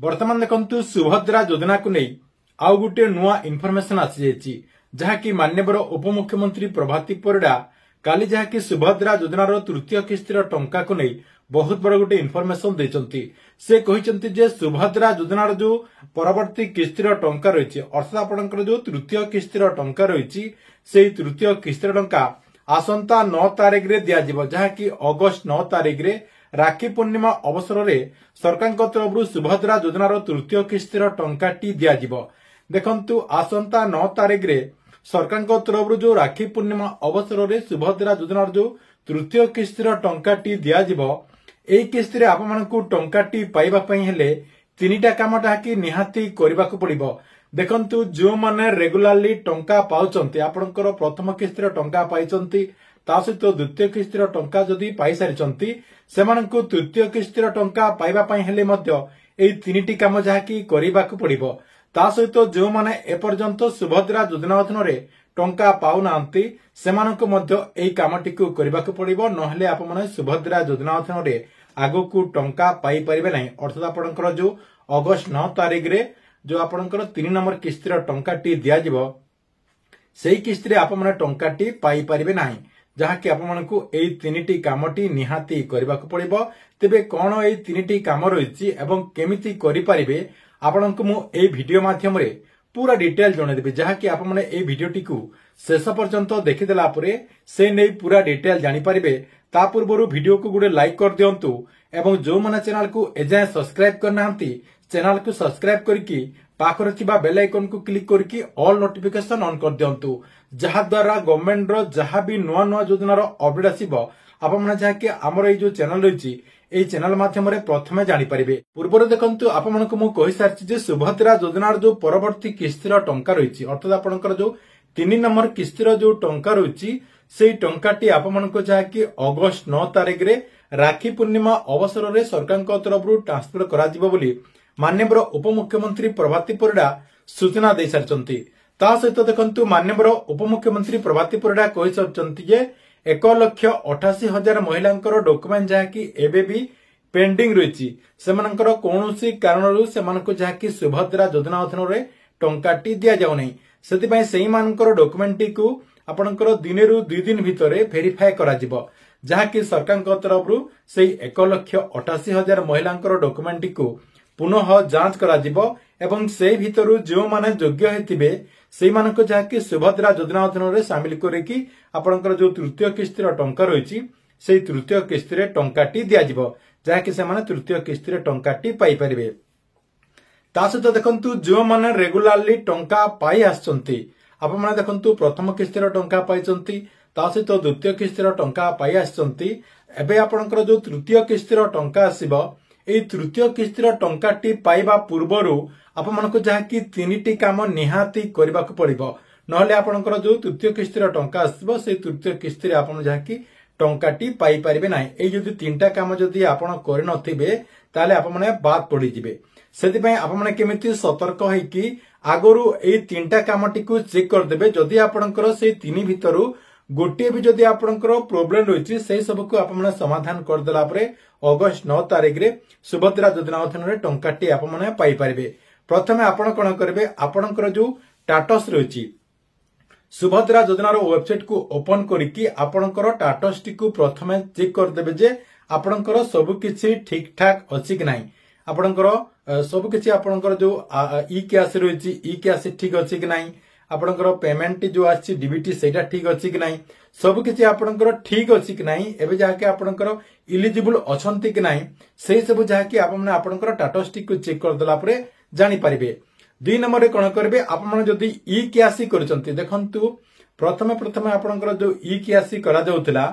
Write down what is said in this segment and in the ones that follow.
वर्तमान देखंतु सुभद्रा योजना को नहीं आउ गोटे नुआ इनफॉरमेशन आसी जाइछि जहाँकि माननीय उपमुख्यमंत्री प्रभाती परिडा काली जहाँकि सुभद्रा योजनार तृतीय किस्तिर टंका को नहीं बहुत बड़ गोटे इनफॉरमेशन देइछंती। से कहिसंती जे सुभद्रा योजनार जो परवर्ती किस्तिर टंका रहिछि अर्थात आपनकर जो तृतीय किस्तिर टंका रहिछि सेही तृतीय किस्तिर टंका आसंता 9 तारिख रे दिया जिवो जहाँकि अगस्त 9 तारिख रे राखी पूर्णिमा अवसर में सरकार तरफ सुभद्रा योजनार तृतीय किस्तिर टंकाटी दिया जिवो। देखंतु आसंता 9 तारिख रे सरकार तरफ जो राखी पूर्णिमा अवसर में सुभद्रा योजनार जो तृतीय किस्तिर टंकाटी दिया जिवो एई किस्तिरे आपमानकु टंकाटी पाइबा पई हेले तीनिटा काम टाकी निहाती करबाकू पड़िबो। देखंतु जो माने रेगुलारली टंका पाउचंती आपनकर प्रथम किस्तिर टंका पाइचंती ता सहित द्वितीय किस्तिर टंका जदि पाई सारिचंती सेमानकु तृतीय किस्तिर टंका पाइबा पई हेले मध्य एई तीनिटी काम जाकी करबाकू पड़िबो। ता सहित जो माने एपर्यंत सुभद्रा योजना अधीन रे टंका पाउनांती सेमानकु मध्य एई कामटिकु करबाकू पड़िबो नहले आप माने सुभद्रा योजना अधीन रे आगकू टंका पाई परिबे नाही। अर्थात आपनकर जो अगस्त 9 तारिख रे जो आपनकर 3 नंबर किस्तिर टंकाटी दिया जिवो सेही किस्तिरे आप माने टंकाटी पाई परिबे नाही जहाँकि आपमानकु एई तीनिटी कामटी निहाती करबाकू पड़िबो। तेबे कोन एई तीनिटी काम रहिछि एवं केमिति करि परिबे आपनकु मु एई वीडियो माध्यम रे पूरा डिटेल जणे देबे जहाँकि आप माने एई वीडियोटी को शेष पर्यंत देखिदेला परे से नै पूरा डिटेल जानि परिबे। ता पूर्वरु वीडियो को गुडे लाइक कर दियंतु एवं जो माने चैनल को एजाय सब्सक्राइब करनांती चैनल को सब्सक्राइब करके पाखरे थिबा बेल आइकन को क्लिक करके ऑल नोटिफिकेशन ऑन कर दियंतु जहा द्वारा गवर्नमेंट रो जहा भी नुआ नुआ योजनार अपडेट आसीबो आप माने जाके हमर ए जो चैनल रहिछि एई चैनल माध्यम रे प्रथमे जानि परिबे। पूर्वरु देखंतु आप मानको मु कहि सारछि जे सुभद्रा योजनार जो परवर्ती किस्तिर टंका रहिछि अर्थात आपनकर जो 3 नंबर किस्तिर जो टंका रहिछि सेई टंकाटी आप मानको जाके अगस्त 9 तारिख रे राखी पूर्णिमा अवसर में सरकार तरफ ट्रांसफर करा जिवो बोली माननीय उपमुख्यमंत्री प्रभाती परिडा सूचना दे सारचंती। ता सहित देखंतु माननीय उपमुख्यमंत्री प्रभाती परिडा कहि सारचंती जे 1,88,000 महिलांकर डॉक्यूमेंट जाकी एबे भी पेंडिंग रहिछि सेमानकर कोनोसी कारणरु सेमानको जाकी सुभद्रा योजना अधीन रे टंकाटी दिया जाउ नै सेति पई सेही मानकर डॉक्यूमेंट को आपनकर दिनेरु 2 दिन भितरे वेरीफाई करा जिवो जहाँकि सरकार तरफ से 1,88,000 महिलांकर डॉक्यूमेंट को पुनः जांच करा जिवो एवं से भितरु जो माने योग्य हेतिबे सेही मानको जहाँकि सुभद्रा योजना अधीन रे शामिल करिकी आपनकर जो तृतीय किस्तिर टंका रहिछि सेही तृतीय किस्तिरे टंकाटी दिया जिवो जहाँकि से माने तृतीय किस्तिरे टंकाटी पाई परिबे। ता सहित देखंतु जो माने रेगुलारली टंका पाई आछंती आप माने देखंतु प्रथम किस्तिर टंका पाइचंती ता सहित द्वितीय किस्तिर टंका पाई आछंती एबे आपनकर जो तृतीय किस्तिर टंका आसीबो एई तृतीय किस्तिर टंकाटी पाइबा पूर्वरु आपमानकु जाकी तीनिटी काम निहाती करबाकू पड़िबो नहले आपनकर जो तृतीय किस्तिर टंका आसीबो से तृतीय किस्तिरे आपन जाकी टंकाटी पाई परिबे नाही। एई जदि तीनटा काम जदि आपन करि नथिबे ताले आप माने बाद पड़ी जिवे सेति पई आप माने केमिति सतर्क होई कि आगरु एई तीनटा कामटी को चेक कर देबे जदि आपनकर से तीनी भितरु गोटे भी जदि आपनकर प्रॉब्लम रहिछि सेही सब को आप माने समाधान कर देला परे अगस्त 9 तारिख रे सुभद्रा योजना अधीन रे टंकाटी आप माने पाई परिबे। प्रथमे आपण कोन करबे आपनकर जो स्टेटस रहिछि सुभद्रा योजनार वेबसाइट को ओपन करिकि आपनकर स्टेटस टी को प्रथमे चेक कर देबे जे आपनकर सब किछि ठीक ठाक अछि कि नाही आपनकर सब किछि आपनकर जो ई कैश रहिछि ई कैश ठीक अछि कि नाही आपनकर पेमेंट जो आछि डीबीटी सेटा ठीक अछि कि नाही सब किछि आपनकर ठीक अछि कि नाही एबे जाके आपनकर इलिजिबल अछंती कि नाही सेही सब जाके आपने आपनकर स्टेटस टी को चेक कर देला परे जानि परिबे। 2 नंबर रे कोन करबे आपन जदि ई कैश करचंती देखंतु प्रथमे आपनकर जो ई कैश करा जाउतला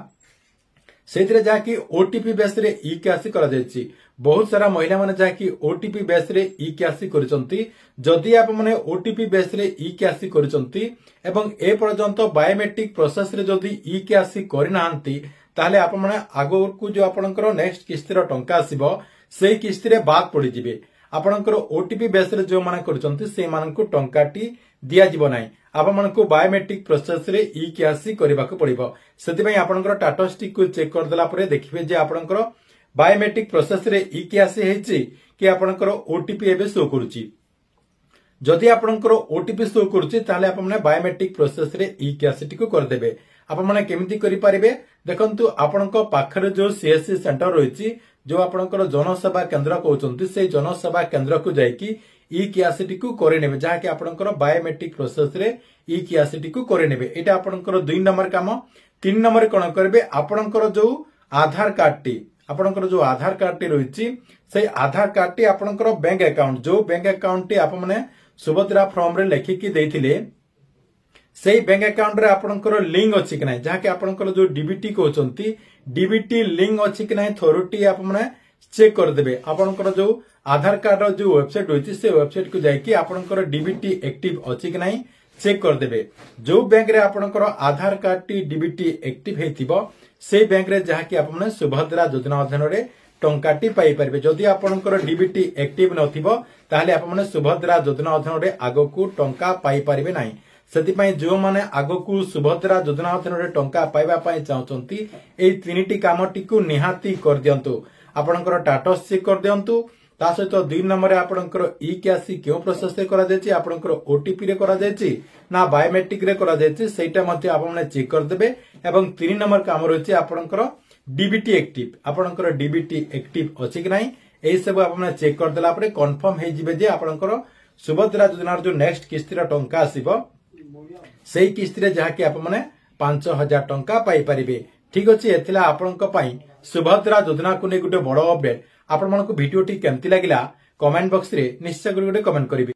सेतिरे जाकी ओटीपी बेस रे ई कैश करा जायछि बहुत सारा महिला माने जाकी ओटीपी बेस रे ई कैश करचंती जदि आप माने ओटीपी बेस रे ई कैश करचंती एवं ए पर्यंत बायोमेट्रिक प्रोसेस रे जदि ई कैश करनांती ताले आप माने आगो को जो आपनकर नेक्स्ट किस्तिर टंका आसीबो सेही किस्तिरे बाद पड़ी जिवे आपनकर ओटीपी बेस रे जो माने करचंती से मानकु टंकाटी दिया जिवो नाही आप मानकु बायोमेट्रिक प्रोसेस रे ई कैश करबाकू पड़िबो सेति पई आपनकर स्टेटस टी को चेक कर देला परे देखिबे जे आपनकर बायोमेट्रिक प्रोसेस रे ई कैश हेछि कि आपनकर ओटीपी एबे शो करूची। जदि आपनकर ओटीपी शो करूची ताले आपण माने बायोमेट्रिक प्रोसेस रे ई केवाईसी को कर देबे। आपण माने केमिति करि पारिबे देखंतु आपनकर पाखरे जो सीएससी सेंटर रहिची जो आपनकर जनसेवा केंद्र कहउचंती से जनसेवा केंद्र को जाई कि ई केवाईसी को करे नेबे जहा कि आपनकर बायोमेट्रिक प्रोसेस रे ई केवाईसी को करे नेबे। एटा आपनकर 2 नंबर काम। 3 नंबर कोन करबे आपनकर जो आधार कार्ड टी आपनकर जो आधार कार्ड टी रहिची से आधार कार्ड टी आपनकर बैंक अकाउंट जो बैंक अकाउंट टी आप माने सुभद्रा फॉर्म रे लेखि कि देथिले से बैंक अकाउंट रे आपनकर लिंक अछि कि नै जहा कि आपनकर जो डीबीटी कहउचंती डीबीटी लिंक अछि कि नै थोरोटी आप माने चेक कर देबे। आपनकर जो आधार कार्ड रो जो वेबसाइट होइछि से वेबसाइट को जाई कि आपनकर डीबीटी एक्टिव अछि कि नै चेक कर देबे। जो बैंक रे आपनकर आधार कार्ड टी डीबीटी एक्टिव हेतिबो से बैंक रे जहा कि आप माने सुभद्रा योजना अधीन रे टंकाटी पाई परिबे। जदि आपनकर डीबीटी एक्टिव नथिबो ताहले आप माने सुभद्रा योजना अधीन रे आगो को टंका पाई परिबे नै। सेति पई जो माने आगो को सुभद्रा योजना अधीन रे टंका पाइबा पई चाहउचंती एई तीनिटी कामटी को निहाती कर दियंतु। आपनकर टाटस चेक कर दियंतु। ता सहित 2 नंबर आपनकर ई केवाईसी क्यों प्रोसेस रे करा जायछि आपनकर ओटीपी रे करा जायछि ना बायोमेट्रिक रे करा जायछि सेटा मध्ये आप माने चेक कर देबे। एवं 3 नंबर काम रहिछि आपनकर डीबीटी एक्टिव आपनकर डीबीटी एक्टिव अछि कि नै एई सब आप माने चेक कर देला परे कंफर्म हे जिवे जे आपनकर सुभद्रा योजनार जो नेक्स्ट किस्तीर टंका आसीबो सेई किस्ती रे जहा कि आप माने 5000 टंका पाई परिबे। ठीक अछि एथिला आपनक पई सुभद्रा योजना को नै गुटे बड़ अपडेट। आपण मानको वीडियोटी केमति लागिला कमेंट बॉक्स रे निश्चय करि गुटे कमेंट करिवे।